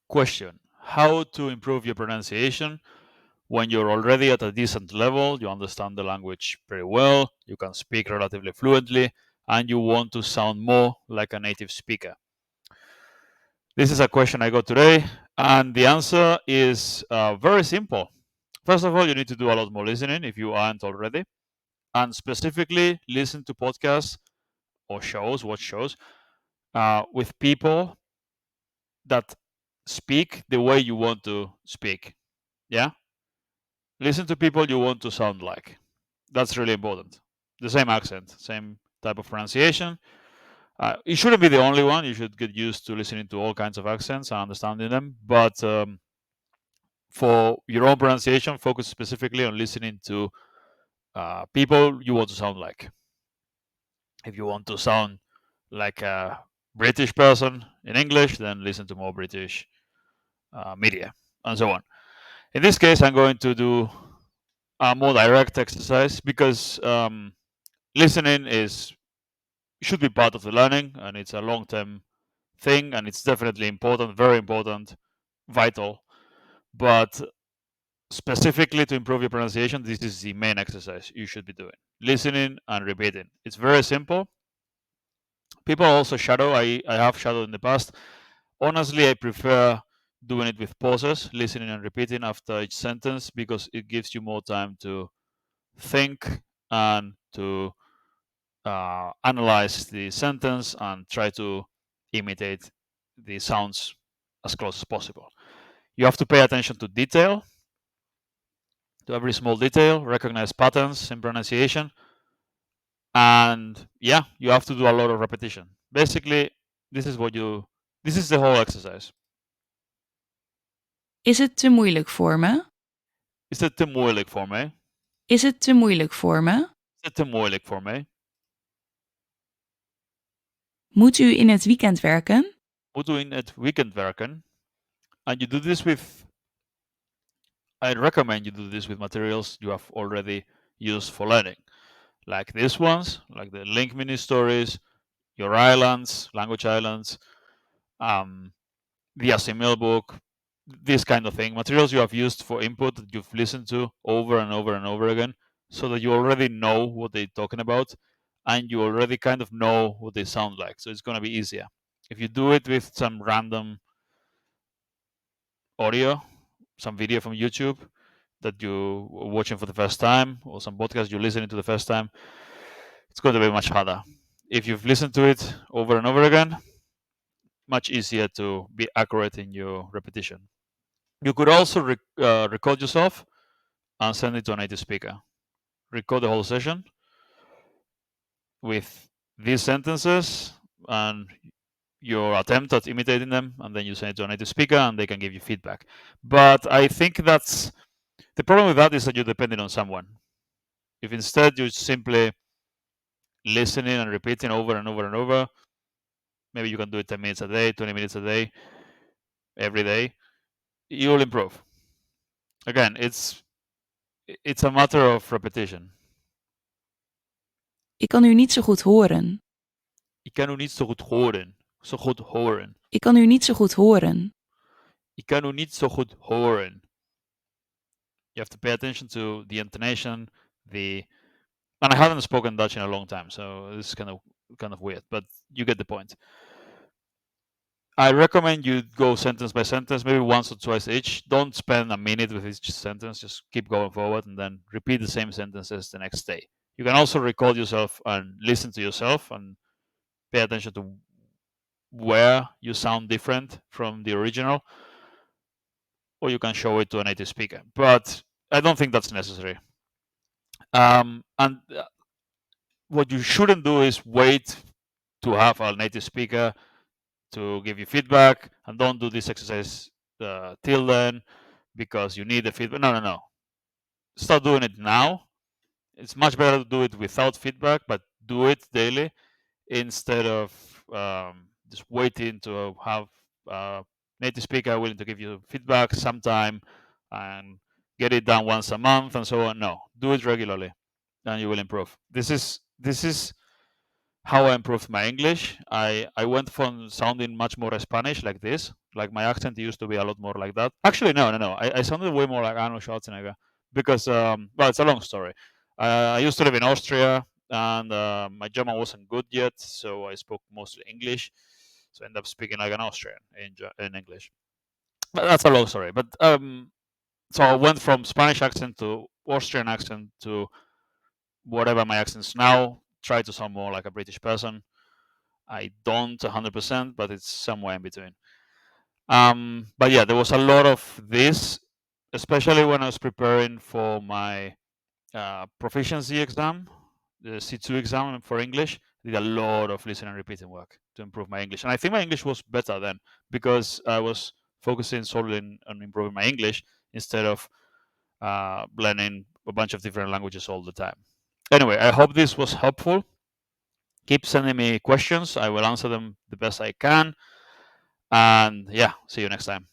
Question: how to improve your pronunciation when you're already at a decent level, you understand the language pretty well, you can speak relatively fluently, and you want to sound more like a native speaker? This is a question I got today, and the answer is very simple. First of all, you need to do a lot more listening if you aren't already, and specifically listen to podcasts or shows, watch shows with people that speak the way you want to speak. Yeah? Listen to people you want to sound like. That's really important. The same accent, same type of pronunciation. You shouldn't be the only one. You should get used to listening to all kinds of accents and understanding them. But for your own pronunciation, focus specifically on listening to people you want to sound like. If you want to sound like a British person in English, then listen to more British media and so on. In this case, I'm going to do a more direct exercise because listening is should be part of the learning, and it's a long-term thing, and it's definitely important, very important, vital. But specifically to improve your pronunciation, this is the main exercise you should be doing: listening and repeating. It's very simple. People also shadow. I have shadowed in the past. Honestly, I prefer doing it with pauses, listening and repeating after each sentence, because it gives you more time to think and to analyze the sentence and try to imitate the sounds as close as possible. You have to pay attention to detail, to every small detail, recognize patterns in pronunciation, and yeah, you have to do a lot of repetition. Basically, this is what you this is the whole exercise. Is het te moeilijk voor me? Is het te moeilijk voor mij? Is het te moeilijk voor me? Is het te moeilijk voor mij? Moet u in het weekend werken? Moet u in het weekend werken? And you do this with I recommend you do this with materials you have already used for learning, like these ones, like the Link Mini Stories, your islands, language islands, the Asimil book, this kind of thing. Materials you have used for input that you've listened to over and over and over again, so that you already know what they're talking about and you already kind of know what they sound like. So it's going to be easier. If you do it with some random audio, some video from YouTube that you're watching for the first time, or some podcast you're listening to the first time, it's going to be much harder. If you've listened to it over and over again, much easier to be accurate in your repetition. You could also record yourself and send it to a native speaker. Record the whole session with these sentences and your attempt at imitating them, and then you send it to a native speaker and they can give you feedback. But I think that's the problem with that is that you're depending on someone. If instead you're simply listening and repeating over and over and over, maybe you can do it 10 minutes a day, 20 minutes a day, every day, you will improve. Again, it's a matter of repetition. Ik kan u niet zo goed horen. Ik kan u niet zo goed horen. Zo goed horen. Ik kan u niet zo goed horen. Ik kan u niet zo goed horen. You have to pay attention to the intonation, and I haven't spoken Dutch in a long time, so this is kind of weird, but you get the point. I recommend you go sentence by sentence, maybe once or twice each. Don't spend a minute with each sentence. Just keep going forward and then repeat the same sentences the next day. You can also record yourself and listen to yourself and pay attention to where you sound different from the original, or you can show it to a native speaker. But I don't think that's necessary. And what you shouldn't do is wait to have a native speaker to give you feedback, and don't do this exercise till then because you need the feedback. No. Start doing it now. It's much better to do it without feedback, but do it daily instead of just waiting to have a native speaker willing to give you feedback sometime and get it done once a month and so on. No, do it regularly, and you will improve. This is how I improved my English. I went from sounding much more Spanish like this, Like my accent used to be a lot more like that. Actually, no. I sounded way more like Arnold Schwarzenegger because, well, it's a long story. I used to live in Austria, and my German wasn't good yet, so I spoke mostly English. So I ended up speaking like an Austrian in English. But that's a long story. But so I went from Spanish accent to Austrian accent to whatever my accent's now. Try to sound more like a British person. I don't 100%, but it's somewhere in between. But yeah, there was a lot of this, especially when I was preparing for my proficiency exam, the C2 exam for English. I did a lot of listening and repeating work to improve my English, and I think my English was better then because I was focusing solely on improving my English instead of learning a bunch of different languages all the time. Anyway, I hope this was helpful. Keep sending me questions. I will answer them the best I can. And yeah, see you next time.